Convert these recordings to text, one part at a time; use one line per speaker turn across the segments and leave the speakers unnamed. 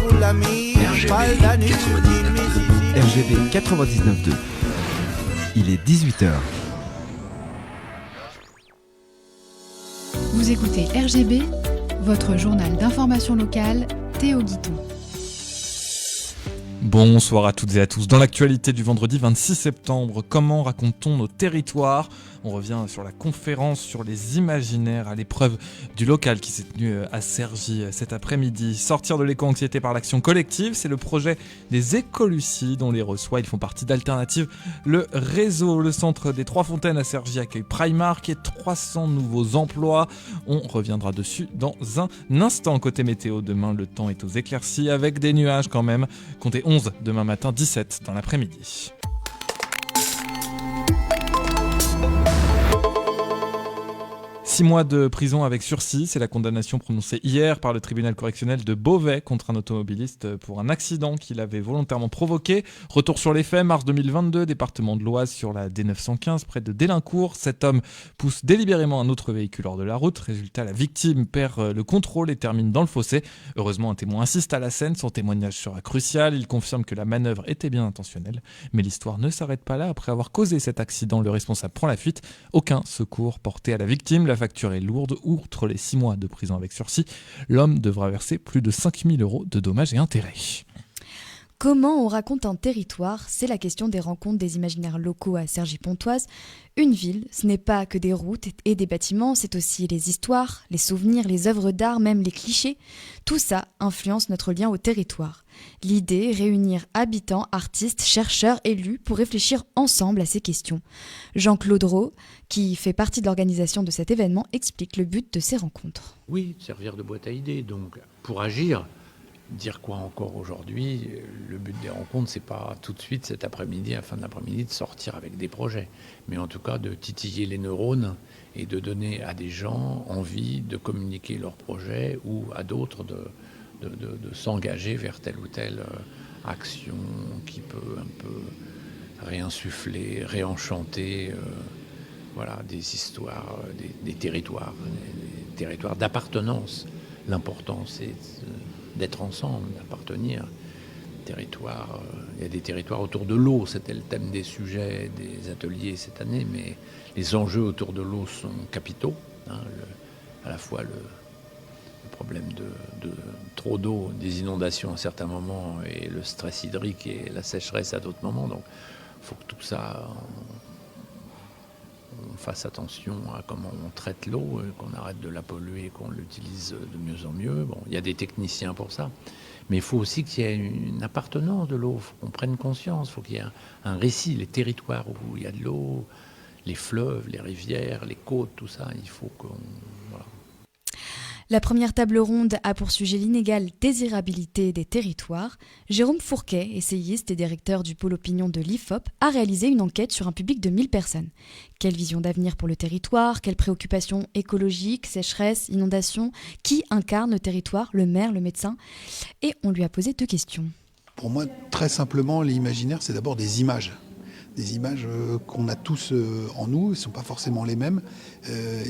RGB 99.2. Il est 18h.
Vous écoutez RGB, votre journal d'information locale, Théo Guiton.
Bonsoir à toutes et à tous. Dans l'actualité du vendredi 26 septembre, comment raconte-t-on nos territoires ? On revient sur la conférence sur les imaginaires à l'épreuve du local qui s'est tenue à Cergy cet après-midi. Sortir de l'éco-anxiété par l'action collective, c'est le projet des écolucides. On les reçoit, ils font partie d'Alternative. Le réseau, le centre des Trois Fontaines à Cergy accueille Primark et 300 nouveaux emplois. On reviendra dessus dans un instant. Côté météo, demain le temps est aux éclaircies avec des nuages quand même. Comptez 11 demain matin, 17 dans l'après-midi. Six mois de prison avec sursis, c'est la condamnation prononcée hier par le tribunal correctionnel de Beauvais contre un automobiliste pour un accident qu'il avait volontairement provoqué. Retour sur les faits, mars 2022, département de l'Oise sur la D915 près de Délincourt. Cet homme pousse délibérément un autre véhicule hors de la route. Résultat, la victime perd le contrôle et termine dans le fossé. Heureusement, un témoin assiste à la scène. Son témoignage sera crucial. Il confirme que la manœuvre était bien intentionnelle. Mais l'histoire ne s'arrête pas là. Après avoir causé cet accident, le responsable prend la fuite. Aucun secours porté à la victime. La facture est lourde. Outre les 6 mois de prison avec sursis, l'homme devra verser plus de 5 000 € de dommages et intérêts.
Comment on raconte un territoire ? C'est la question des rencontres des imaginaires locaux à Cergy-Pontoise. Une ville, ce n'est pas que des routes et des bâtiments, c'est aussi les histoires, les souvenirs, les œuvres d'art, même les clichés. Tout ça influence notre lien au territoire. L'idée, réunir habitants, artistes, chercheurs, élus pour réfléchir ensemble à ces questions. Jean-Claude Rowe, qui fait partie de l'organisation de cet événement, explique le but de ces rencontres.
Oui, servir de boîte à idées, donc pour agir. Dire quoi encore aujourd'hui ? Le but des rencontres, c'est pas tout de suite cet après-midi, à la fin de l'après-midi, de sortir avec des projets. Mais en tout cas, de titiller les neurones et de donner à des gens envie de communiquer leurs projets ou à d'autres de s'engager vers telle ou telle action qui peut un peu réinsuffler, réenchanter des histoires, des territoires d'appartenance. L'important, c'est d'être ensemble, d'appartenir. Territoire, il y a des territoires autour de l'eau, c'était le thème des sujets, des ateliers cette année, mais les enjeux autour de l'eau sont capitaux. À la fois le problème de trop d'eau, des inondations à certains moments, et le stress hydrique et la sécheresse à d'autres moments. Donc il faut que tout ça, on fasse attention à comment on traite l'eau, qu'on arrête de la polluer, qu'on l'utilise de mieux en mieux. Bon, il y a des techniciens pour ça. Mais il faut aussi qu'il y ait une appartenance de l'eau, il faut qu'on prenne conscience, il faut qu'il y ait un récit, les territoires où il y a de l'eau, les fleuves, les rivières, les côtes, tout ça, il faut qu'on... Voilà.
La première table ronde a pour sujet l'inégale désirabilité des territoires. Jérôme Fourquet, essayiste et directeur du pôle opinion de l'IFOP, a réalisé une enquête sur un public de 1000 personnes. Quelle vision d'avenir pour le territoire ? Quelles préoccupations écologiques, sécheresse, inondations ? Qui incarne le territoire ? Le maire, le médecin ? Et on lui a posé 2 questions.
Pour moi, très simplement, l'imaginaire, c'est d'abord des images. Des images qu'on a tous en nous, elles ne sont pas forcément les mêmes.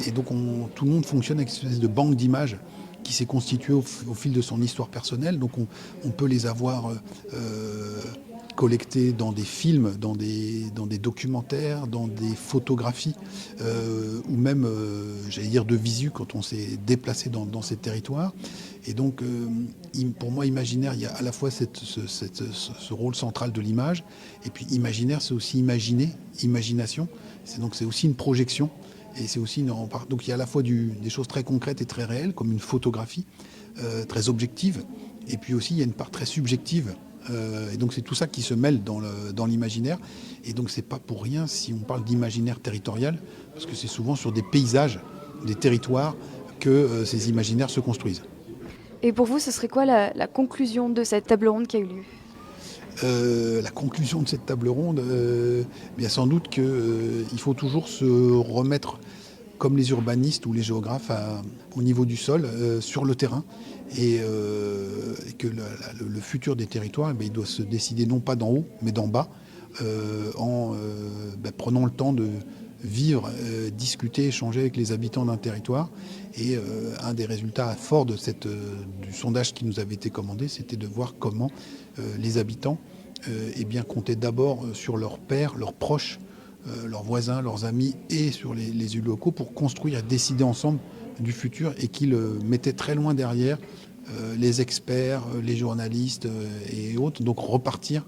Et donc tout le monde fonctionne avec une espèce de banque d'images qui s'est constituée au fil de son histoire personnelle. Donc on peut les avoir collectées dans des films, dans des documentaires, dans des photographies, ou même, de visu quand on s'est déplacé dans ces territoires. Et donc, pour moi, imaginaire, il y a à la fois ce rôle central de l'image, et puis imaginaire, c'est aussi imaginer, imagination. C'est aussi une projection, et c'est aussi donc il y a à la fois des choses très concrètes et très réelles, comme une photographie très objective, et puis aussi il y a une part très subjective. Et donc c'est tout ça qui se mêle dans l'imaginaire. Et donc c'est pas pour rien si on parle d'imaginaire territorial, parce que c'est souvent sur des paysages, des territoires, que ces imaginaires se construisent.
Et pour vous, ce serait quoi la conclusion de cette table ronde qui a eu lieu ?
La conclusion de cette table ronde, bien sans doute qu'il faut toujours se remettre, comme les urbanistes ou les géographes, au niveau du sol, sur le terrain, et que le futur des territoires, il doit se décider non pas d'en haut, mais d'en bas, en prenant le temps vivre, discuter, échanger avec les habitants d'un territoire. Et un des résultats forts du sondage qui nous avait été commandé, c'était de voir comment les habitants comptaient d'abord sur leurs pairs, leurs proches, leurs voisins, leurs amis et sur les élus locaux pour construire et décider ensemble du futur, et qu'ils mettaient très loin derrière les experts, les journalistes et autres. Donc repartir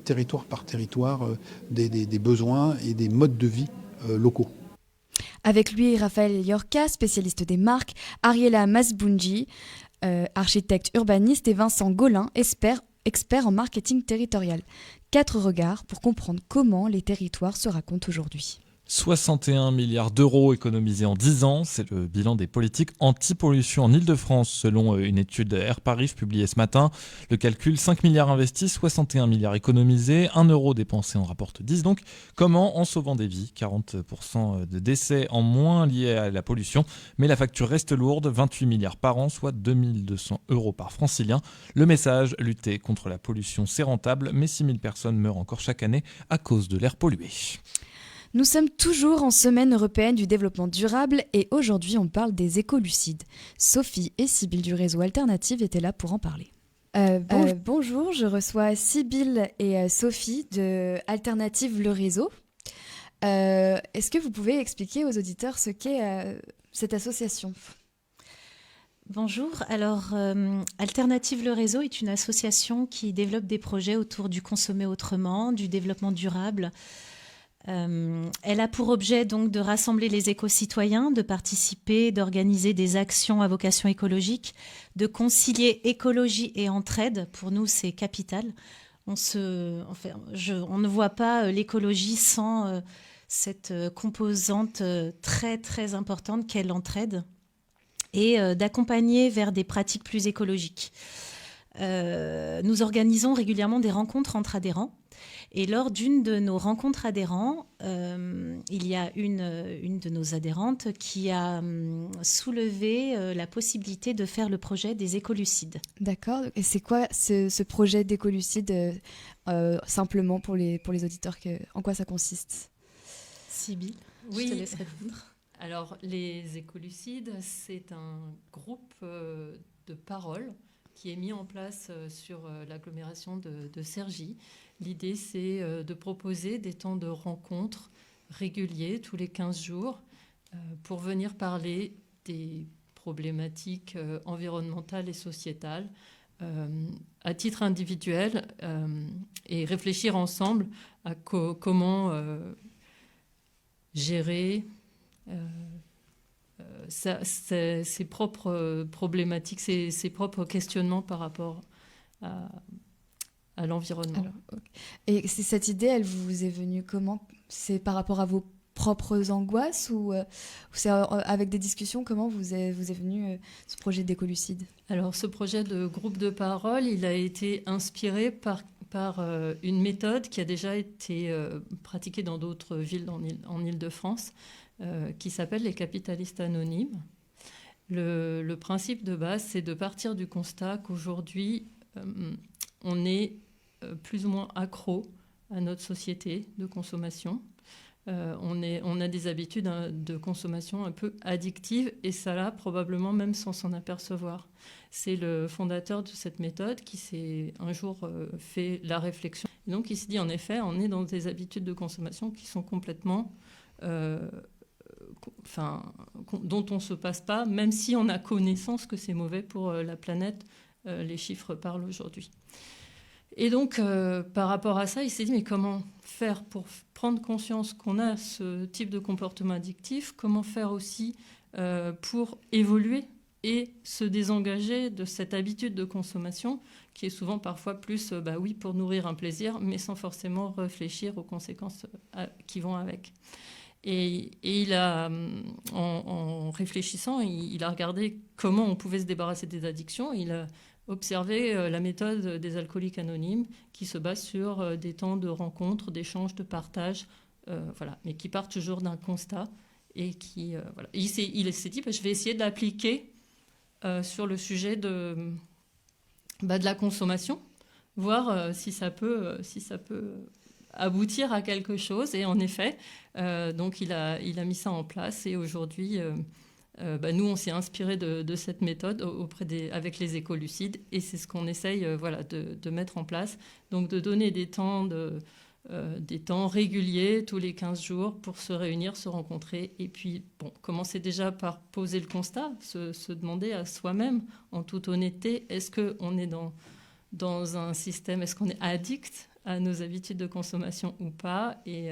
territoire par territoire des besoins et des modes de vie locaux.
Avec lui, Raphaël Yorka, spécialiste des marques, Ariela Masbounji, architecte urbaniste, et Vincent Gaulin, expert en marketing territorial. 4 regards pour comprendre comment les territoires se racontent aujourd'hui.
61 milliards d'euros économisés en 10 ans, c'est le bilan des politiques anti-pollution en Ile-de-France, selon une étude Airparif publiée ce matin. Le calcul, 5 milliards investis, 61 milliards économisés, 1 euro dépensé en rapporte 10. Donc, comment en sauvant des vies, 40% de décès en moins liés à la pollution, mais la facture reste lourde, 28 milliards par an, soit 2200 euros par francilien. Le message, lutter contre la pollution, c'est rentable, mais 6000 personnes meurent encore chaque année à cause de l'air pollué.
Nous sommes toujours en semaine européenne du développement durable et aujourd'hui on parle des écolucides. Sophie et Sybille du réseau Alternative étaient là pour en parler. Bonjour, je reçois Sybille et Sophie de Alternative le réseau. Est-ce que vous pouvez expliquer aux auditeurs ce qu'est cette association ?
Bonjour, alors Alternative le réseau est une association qui développe des projets autour du consommer autrement, du développement durable. Elle a pour objet donc de rassembler les éco-citoyens, de participer, d'organiser des actions à vocation écologique, de concilier écologie et entraide. Pour nous, c'est capital. On ne voit pas l'écologie sans cette composante très très importante qu'est l'entraide, et d'accompagner vers des pratiques plus écologiques. Nous organisons régulièrement des rencontres entre adhérents. Et lors d'une de nos rencontres adhérents, il y a une de nos adhérentes qui a soulevé la possibilité de faire le projet des écolucides.
D'accord. Et c'est quoi ce projet d'écolucide, simplement pour les auditeurs, en quoi ça consiste ?
Sybille,
oui.
Je te laisse répondre.
Alors, les écolucides, c'est un groupe de parole qui est mis en place sur l'agglomération de Cergy. L'idée, c'est de proposer des temps de rencontres réguliers, tous les 15 jours, pour venir parler des problématiques environnementales et sociétales à titre individuel et réfléchir ensemble à comment gérer ses propres problématiques, ses propres questionnements par rapport à l'environnement.
Alors, okay. Et cette idée, elle vous est venue comment ? C'est par rapport à vos propres angoisses ou c'est avec des discussions ? Comment vous est venu ce projet d'écolucide ?
Alors, ce projet de groupe de parole, il a été inspiré par une méthode qui a déjà été pratiquée dans d'autres villes en Ile-de-France, qui s'appelle les capitalistes anonymes. Le principe de base, c'est de partir du constat qu'aujourd'hui, on est plus ou moins accro à notre société de consommation. On a des habitudes de consommation un peu addictives, et ça là, probablement même sans s'en apercevoir. C'est le fondateur de cette méthode qui s'est un jour fait la réflexion. Et donc il s'est dit, en effet, on est dans des habitudes de consommation qui sont complètement... dont on ne se passe pas, même si on a connaissance que c'est mauvais pour la planète. Les chiffres parlent aujourd'hui. Et donc, par rapport à ça, il s'est dit, mais comment faire pour prendre conscience qu'on a ce type de comportement addictif ? Comment faire aussi pour évoluer et se désengager de cette habitude de consommation qui est souvent parfois plus, pour nourrir un plaisir, mais sans forcément réfléchir aux conséquences qui vont avec. Et il a, en réfléchissant, il a regardé comment on pouvait se débarrasser des addictions. Il a observé la méthode des alcooliques anonymes qui se base sur des temps de rencontre, d'échange, de partage, mais qui partent toujours d'un constat. Et qui, il s'est dit, je vais essayer de l'appliquer sur le sujet de la consommation, voir si ça peut aboutir à quelque chose. Et en effet, donc il a mis ça en place. Et aujourd'hui, nous, on s'est inspiré de cette méthode avec les écolucides. Et c'est ce qu'on essaye de mettre en place. Donc de donner des temps réguliers tous les 15 jours pour se réunir, se rencontrer. Et puis, commencer déjà par poser le constat, se demander à soi-même, en toute honnêteté, est-ce qu'on est dans un système, est-ce qu'on est addict à nos habitudes de consommation ou pas, et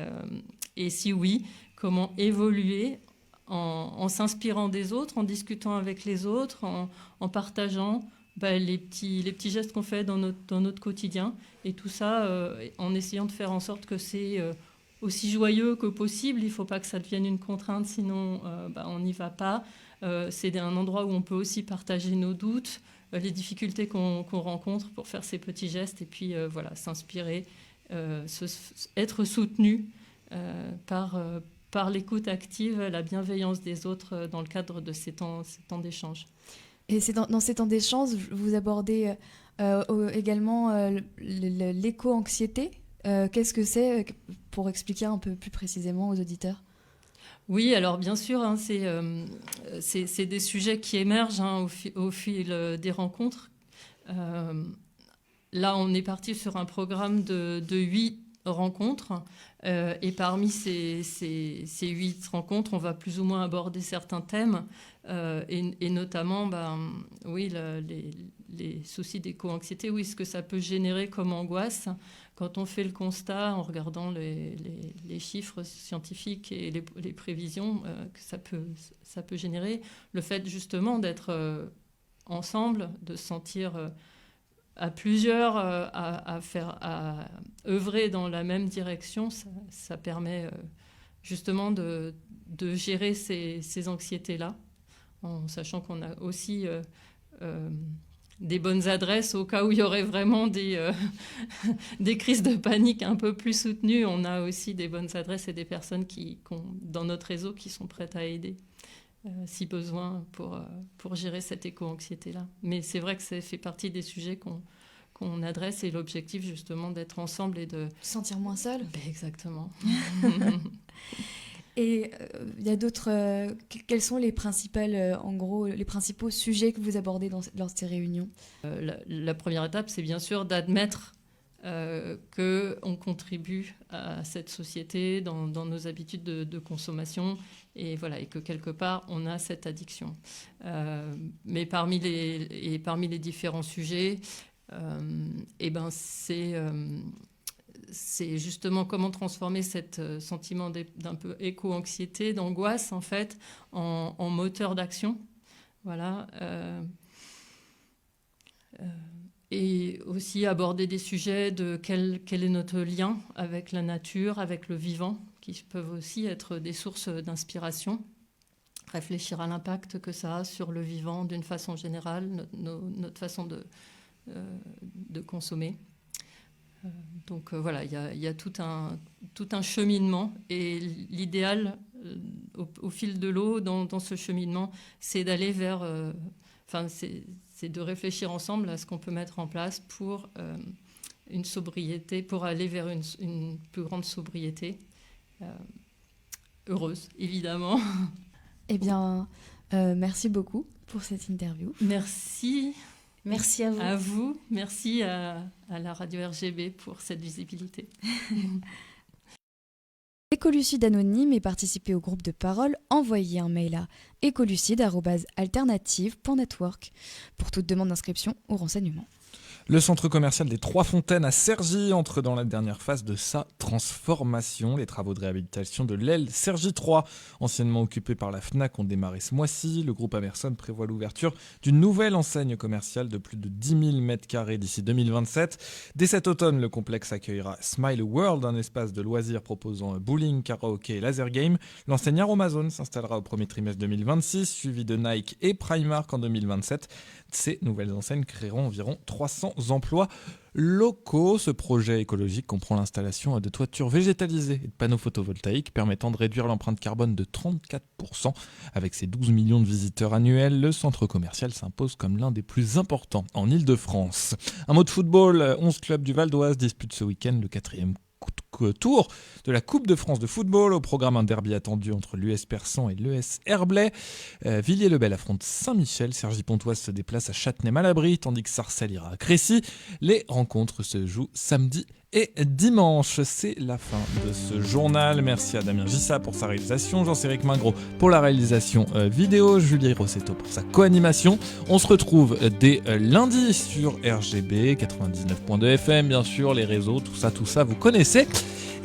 si oui, comment évoluer en s'inspirant des autres, en discutant avec les autres, en partageant les petits gestes qu'on fait dans notre quotidien, et tout ça en essayant de faire en sorte que c'est aussi joyeux que possible. Il ne faut pas que ça devienne une contrainte, sinon on n'y va pas. C'est un endroit où on peut aussi partager nos doutes, les difficultés qu'on rencontre pour faire ces petits gestes, et puis s'inspirer, être soutenu par l'écoute active, la bienveillance des autres dans le cadre de ces temps d'échange.
Et c'est dans ces temps d'échange, vous abordez également l'éco-anxiété. Qu'est-ce que c'est, pour expliquer un peu plus précisément aux auditeurs ?
Oui, alors bien sûr, c'est des sujets qui émergent au fil des rencontres. Là, on est parti sur un programme de 8 rencontres. Et parmi ces 8 rencontres, on va plus ou moins aborder certains thèmes, et notamment les soucis d'éco-anxiété, ce que ça peut générer comme angoisse. Quand on fait le constat en regardant les chiffres scientifiques et les prévisions que ça peut générer, le fait justement d'être ensemble, de se sentir à plusieurs à œuvrer dans la même direction, ça permet justement de gérer ces anxiétés-là, en sachant qu'on a aussi des bonnes adresses au cas où il y aurait vraiment des crises de panique un peu plus soutenues. On a aussi des bonnes adresses et des personnes dans notre réseau qui sont prêtes à aider si besoin pour gérer cette éco-anxiété-là. Mais c'est vrai que ça fait partie des sujets qu'on adresse, et l'objectif justement d'être ensemble et de
se sentir moins seul.
Exactement.
Et il y a d'autres. Quels sont les principaux sujets que vous abordez lors de ces réunions ?
La première étape, c'est bien sûr d'admettre qu'on contribue à cette société dans nos habitudes de consommation, et que quelque part on a cette addiction. Mais parmi les différents sujets, c'est justement comment transformer ce sentiment d'un peu éco-anxiété, d'angoisse en fait, en moteur d'action. Voilà. Et aussi aborder des sujets de quel est notre lien avec la nature, avec le vivant, qui peuvent aussi être des sources d'inspiration. Réfléchir à l'impact que ça a sur le vivant d'une façon générale, notre façon de consommer. Donc il y a tout un cheminement, et l'idéal au fil de l'eau dans ce cheminement, c'est d'aller vers... c'est de réfléchir ensemble à ce qu'on peut mettre en place pour une sobriété, pour aller vers une plus grande sobriété, heureuse, évidemment.
Eh bien, merci beaucoup pour cette interview.
Merci.
Merci à vous.
À vous. Merci à la radio RGB pour cette visibilité.
Écolucide anonyme et participer au groupe de parole, envoyez un mail à écolucide@alternative.network pour toute demande d'inscription ou renseignement.
Le centre commercial des Trois Fontaines à Cergy entre dans la dernière phase de sa transformation. Les travaux de réhabilitation de l'aile Cergy 3, anciennement occupée par la Fnac, ont démarré ce mois-ci. Le groupe Amerson prévoit l'ouverture d'une nouvelle enseigne commerciale de plus de 10 000 m² d'ici 2027. Dès cet automne, le complexe accueillera Smile World, un espace de loisirs proposant bowling, karaoké et laser game. L'enseigne Aromazone s'installera au premier trimestre 2026, suivi de Nike et Primark en 2027. Ces nouvelles enseignes créeront environ 300 emplois locaux. Ce projet écologique comprend l'installation de toitures végétalisées et de panneaux photovoltaïques permettant de réduire l'empreinte carbone de 34%. Avec ses 12 millions de visiteurs annuels, le centre commercial s'impose comme l'un des plus importants en Île-de-France. Un mot de football, 11 clubs du Val d'Oise disputent ce week-end le 4e tour de la Coupe de France de football. Au programme, un derby attendu entre l'US Persan et l'ES Herblay. Villiers-le-Bel affronte Saint-Michel. Cergy-Pontoise se déplace à Châtenay-Malabry, tandis que Sarcelles ira à Crécy. Les rencontres se jouent samedi et dimanche. C'est la fin de ce journal. Merci à Damien Gissa pour sa réalisation, Jean-Céric Mingros pour la réalisation vidéo, Julie Rossetto pour sa co-animation. On se retrouve dès lundi sur RGB 99.2 FM, bien sûr, les réseaux, tout ça, vous connaissez.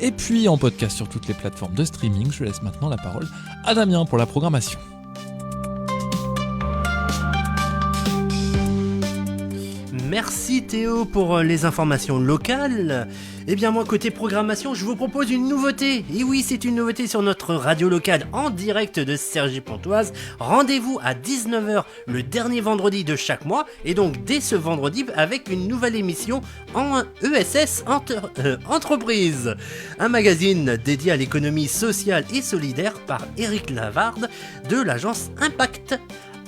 Et puis en podcast sur toutes les plateformes de streaming. Je laisse maintenant la parole à Damien pour la programmation.
Merci Théo pour les informations locales. Eh bien moi côté programmation, je vous propose une nouveauté. Et oui, c'est une nouveauté sur notre radio locale en direct de Cergy-Pontoise. Rendez-vous à 19h le dernier vendredi de chaque mois. Et donc dès ce vendredi avec une nouvelle émission en ESS Entreprise. Un magazine dédié à l'économie sociale et solidaire par Éric Lavarde de l'agence Impact.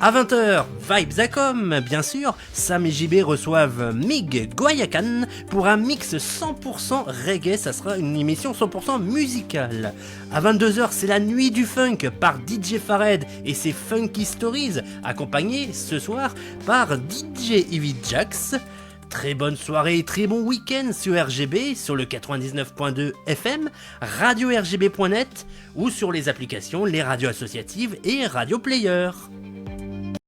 À 20h, Vibes.com, bien sûr, Sam et JB reçoivent Mig Guayacan pour un mix 100% reggae, ça sera une émission 100% musicale. À 22h, c'est la nuit du funk par DJ Fared et ses Funky Stories, accompagné ce soir par DJ Evie Jax. Très bonne soirée et très bon week-end sur RGB, sur le 99.2 FM, radio-rgb.net ou sur les applications, les radios associatives et Radio Player.